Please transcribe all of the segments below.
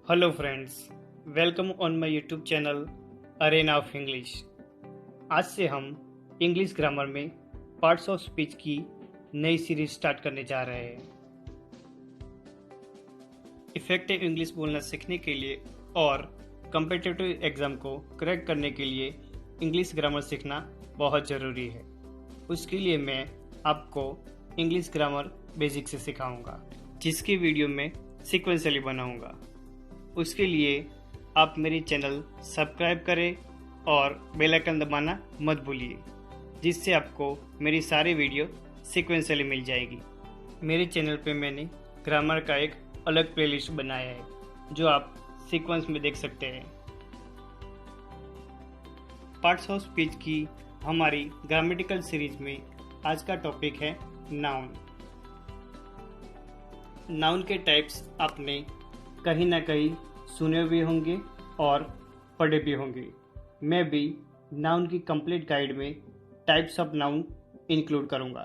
Hello friends, welcome on my YouTube channel Arena of English. आज से हम English grammar में पार्ट्स ऑफ स्पीच की नई सीरीज स्टार्ट करने जा रहे हैं। इफेक्टिव इंग्लिश बोलना सीखने के लिए और कम्पिटिटिव एग्जाम को क्रैक करने के लिए इंग्लिश ग्रामर सीखना बहुत ज़रूरी है। उसके लिए मैं आपको इंग्लिश ग्रामर बेसिक से सिखाऊंगा, जिसकी वीडियो मैं सीक्वेंशियली बनाऊंगा। उसके लिए आप मेरी चैनल सब्सक्राइब करें और बेल आइकन दबाना मत भूलिए, जिससे आपको मेरी सारी वीडियो सीक्वेंशियली मिल जाएगी। मेरे चैनल पे मैंने ग्रामर का एक अलग प्लेलिस्ट बनाया है, जो आप सीक्वेंस में देख सकते हैं। पार्ट्स ऑफ स्पीच की हमारी ग्रामेटिकल सीरीज में आज का टॉपिक है नाउन। नाउन के टाइप्स आपने कहीं ना कहीं सुने भी होंगे और पढ़े भी होंगे। मैं भी नाउन की कंप्लीट गाइड में टाइप्स ऑफ नाउन इंक्लूड करूंगा।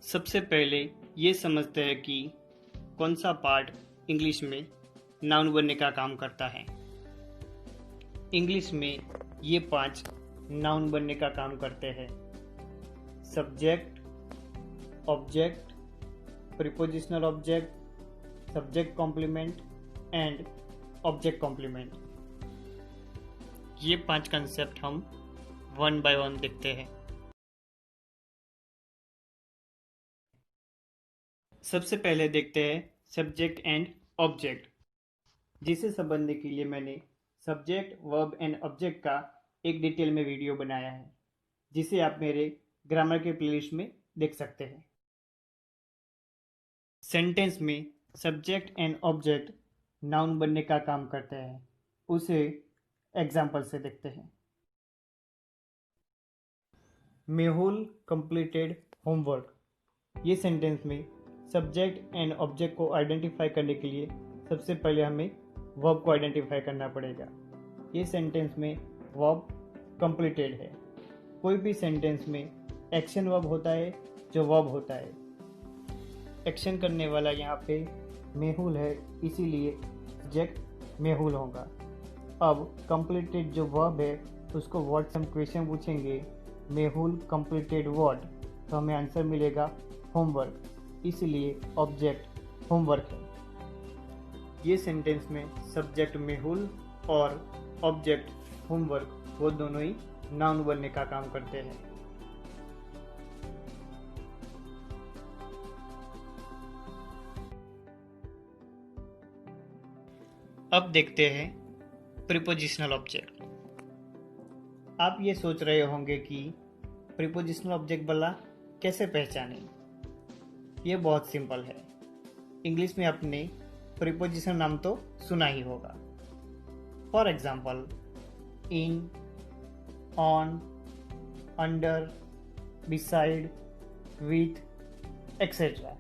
सबसे पहले ये समझते हैं कि कौन सा पार्ट इंग्लिश में नाउन बनने का काम करता है। इंग्लिश में ये 5 नाउन बनने का काम करते हैं: subject, object, prepositional object, subject complement and object complement. ये 5 कंसेप्ट हम वन बाय वन देखते हैं। सबसे पहले देखते हैं सब्जेक्ट एंड ऑब्जेक्ट, जिसे समझने के लिए मैंने सब्जेक्ट, वर्ब एंड ऑब्जेक्ट का एक डिटेल में वीडियो बनाया है, जिसे आप मेरे ग्रामर के प्लेलिस्ट में देख सकते हैं। सेंटेंस में सब्जेक्ट एंड ऑब्जेक्ट नाउन बनने का काम करते हैं, उसे एग्जाम्पल से देखते हैं। Mehul completed homework. ये सेंटेंस में सब्जेक्ट एंड ऑब्जेक्ट को आइडेंटिफाई करने के लिए सबसे पहले हमें वर्ब को आइडेंटिफाई करना पड़ेगा। ये सेंटेंस में वर्ब कंप्लीटेड है। कोई भी सेंटेंस में एक्शन वर्ब होता है जो वर्ब होता है। एक्शन करने वाला यहाँ पे मेहुल है, इसीलिए सब्जेक्ट मेहुल होगा। अब कंप्लीटेड जो वर्ब है उसको वर्ड से हम क्वेश्चन पूछेंगे, मेहुल कंप्लीटेड वर्ड, तो हमें आंसर मिलेगा होमवर्क, इसलिए ऑब्जेक्ट होमवर्क है। ये सेंटेंस में सब्जेक्ट मेहुल और ऑब्जेक्ट होमवर्क वो दोनों ही नाउन बनने का काम करते हैं। अब देखते हैं प्रीपोजिशनल ऑब्जेक्ट। आप ये सोच रहे होंगे कि प्रीपोजिशनल ऑब्जेक्ट वाला कैसे पहचानें। ये बहुत सिंपल है। इंग्लिश में आपने प्रीपोजिशन नाम तो सुना ही होगा। For example, in, on, under, beside, with etcetera.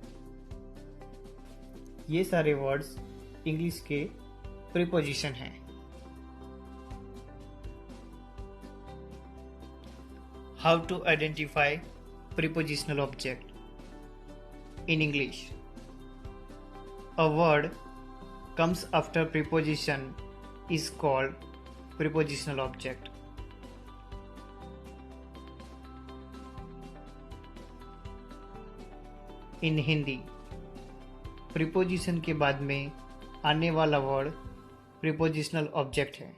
ये सारे वर्ड्स इंग्लिश के प्रीपोजिशन है। How to identify prepositional object in English? A word comes after preposition is called prepositional object. In Hindi, preposition के बाद में आने वाला वर्ड प्रीपोजिशनल ऑब्जेक्ट है।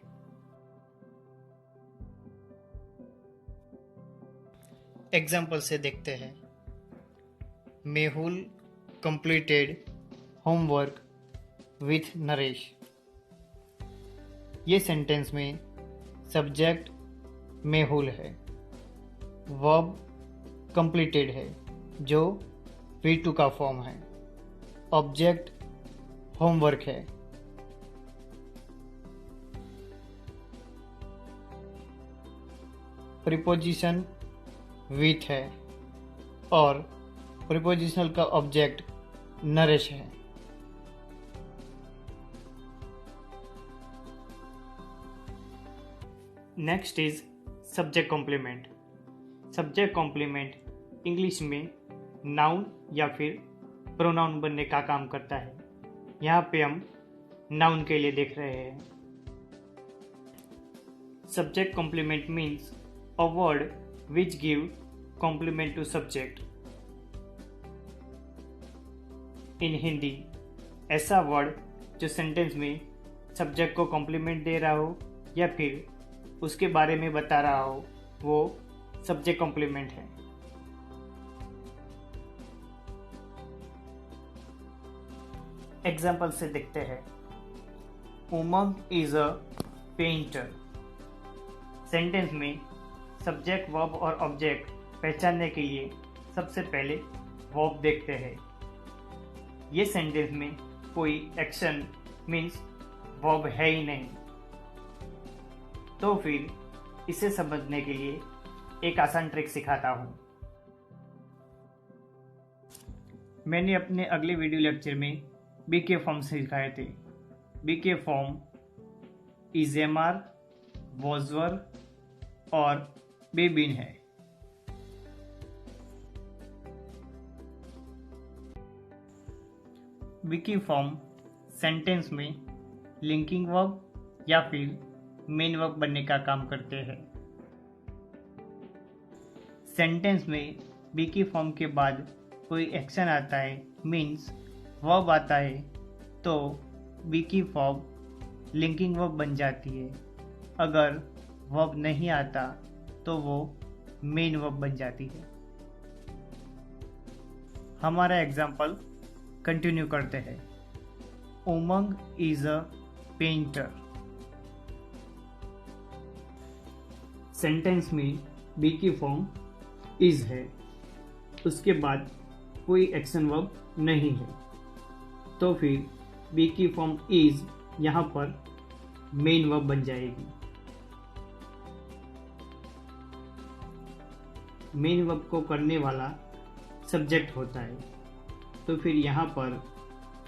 एग्जाम्पल से देखते हैं। Mehul completed homework with Naresh. ये सेंटेंस में सब्जेक्ट मेहुल है, वर्ब कंप्लीटेड है जो V2 का फॉर्म है, ऑब्जेक्ट होमवर्क है। प्रीपोजिशन विथ है और प्रीपोजिशनल का ऑब्जेक्ट नरेश है। Next is subject complement. Subject complement English में नाउन या फिर प्रोनाउन बनने का काम करता है। यहाँ पे हम नाउन के लिए देख रहे हैं। Subject complement means a word which give complement to subject. In Hindi ऐसा वर्ड जो सेंटेंस में सब्जेक्ट को कॉम्प्लीमेंट दे रहा हो या फिर उसके बारे में बता रहा हो वो सब्जेक्ट कॉम्प्लीमेंट है। एग्जाम्पल से देखते हैं। उमंग इज अ पेंटर। सेंटेंस में सब्जेक्ट वर्ब और ऑब्जेक्ट पहचानने के लिए सबसे पहले वर्ब देखते हैं। ये सेंटेंस में कोई एक्शन मीन्स वर्ब है ही नहीं, तो फिर इसे समझने के लिए एक आसान ट्रिक सिखाता हूँ। मैंने अपने अगले वीडियो लेक्चर में बी के फॉर्म सिखाए थे। बी के फॉर्म इज एम आर, वॉजवर और बेबिन है। बी की फॉर्म सेंटेंस में लिंकिंग वर्ब या फिर मेन वर्ब बनने का काम करते हैं। सेंटेंस में बी की फॉर्म के बाद कोई एक्शन आता है मीन्स वर्ब आता है तो बी की फॉर्म लिंकिंग वर्ब बन जाती है। अगर वर्ब नहीं आता तो वो मेन वर्ब बन जाती है। हमारा एग्जाम्पल कंटिन्यू करते हैं। उमंग इज अ पेंटर। सेंटेंस में बी की फॉर्म इज है, उसके बाद कोई एक्शन वर्ब नहीं है, तो फिर बी की फॉर्म इज यहाँ पर मेन वर्ब बन जाएगी। मेन वर्ब को करने वाला सब्जेक्ट होता है, तो फिर यहाँ पर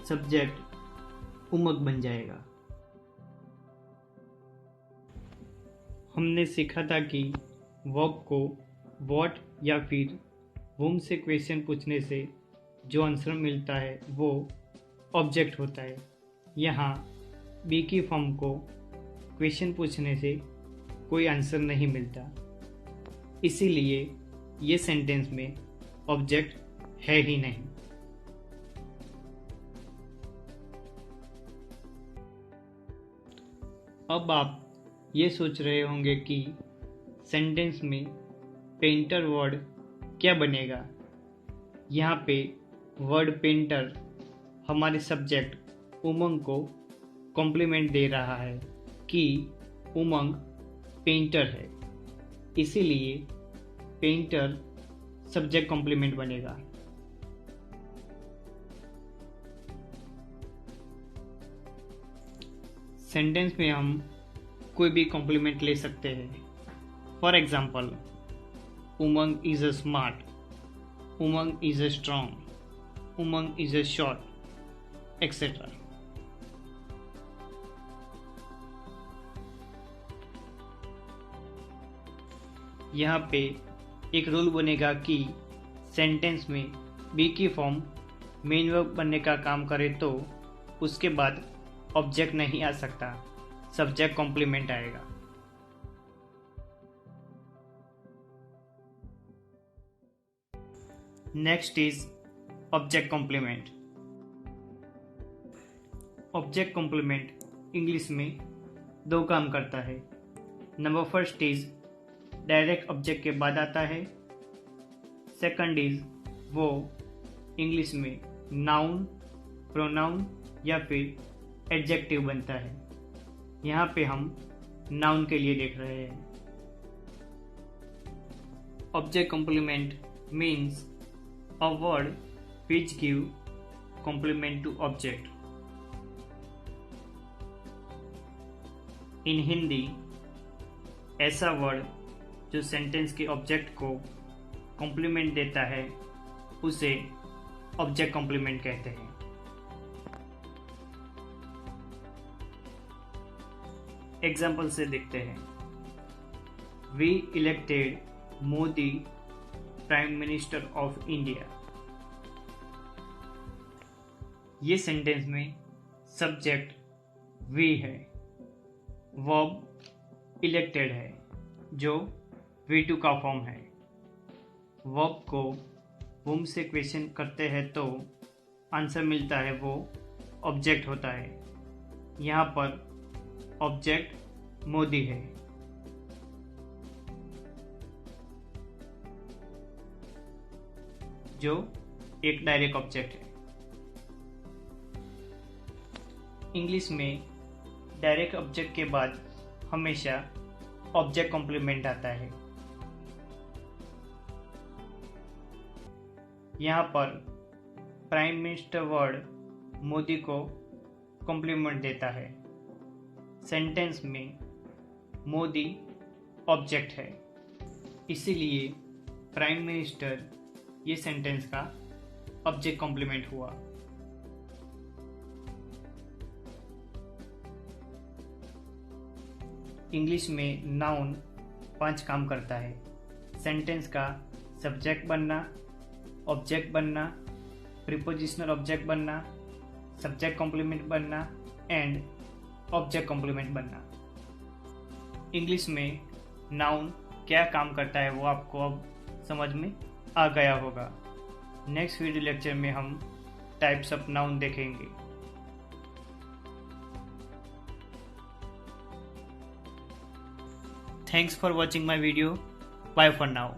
सब्जेक्ट उमंग बन जाएगा। हमने सीखा था कि वर्ब को व्हाट या फिर whom से क्वेश्चन पूछने से जो आंसर मिलता है वो ऑब्जेक्ट होता है। यहाँ बी की फॉर्म को क्वेश्चन पूछने से कोई आंसर नहीं मिलता, इसीलिए ये सेंटेंस में ऑब्जेक्ट है ही नहीं। अब आप ये सोच रहे होंगे कि सेंटेंस में पेंटर वर्ड क्या बनेगा। यहाँ पे वर्ड पेंटर हमारे सब्जेक्ट उमंग को कॉम्प्लीमेंट दे रहा है कि उमंग पेंटर है, इसीलिए पेंटर सब्जेक्ट कॉम्प्लीमेंट बनेगा। सेंटेंस में हम कोई भी कॉम्प्लीमेंट ले सकते हैं। For example, Umang is a smart, Umang is a strong, Umang is a short, etcetera. यहाँ पे एक रूल बनेगा कि सेंटेंस में बी की फॉर्म मेन वर्ब बनने का काम करे तो उसके बाद ऑब्जेक्ट नहीं आ सकता, सब्जेक्ट कॉम्प्लीमेंट आएगा। Next is object complement. Object complement English में दो काम करता है। Number first is direct object के बाद आता है। सेकंड इज वो इंग्लिश में नाउन, प्रोनाउन या फिर एडजेक्टिव बनता है। यहाँ पे हम नाउन के लिए देख रहे हैं। Object complement means a word which give complement to object. In Hindi ऐसा वर्ड जो सेंटेंस के ऑब्जेक्ट को कॉम्प्लीमेंट देता है उसे ऑब्जेक्ट कॉम्प्लीमेंट कहते हैं। एग्जाम्पल से देखते हैं। We elected Modi prime minister of India. ये सेंटेंस में सब्जेक्ट वी है, वर्ब इलेक्टेड है जो V2 का फॉर्म है। वर्ब को वुम से क्वेश्चन करते हैं तो आंसर मिलता है वो ऑब्जेक्ट होता है। यहाँ पर ऑब्जेक्ट मोदी है। जो एक डायरेक्ट ऑब्जेक्ट है। इंग्लिश में डायरेक्ट ऑब्जेक्ट के बाद हमेशा ऑब्जेक्ट कॉम्प्लीमेंट आता है। यहाँ पर प्राइम मिनिस्टर वर्ड मोदी को कॉम्प्लीमेंट देता है। सेंटेंस में मोदी ऑब्जेक्ट है, इसीलिए प्राइम मिनिस्टर ये सेंटेंस का ऑब्जेक्ट कॉम्प्लीमेंट हुआ। इंग्लिश में नाउन 5 काम करता है। सेंटेंस का सब्जेक्ट बनना, ऑब्जेक्ट बनना, प्रीपोजिशनल ऑब्जेक्ट बनना, सब्जेक्ट कॉम्प्लीमेंट बनना एंड ऑब्जेक्ट कॉम्प्लीमेंट बनना। इंग्लिश में नाउन क्या काम करता है वो आपको अब समझ में आ गया होगा। नेक्स्ट वीडियो लेक्चर में हम टाइप्स ऑफ नाउन देखेंगे। Thanks for watching my video. Bye for now.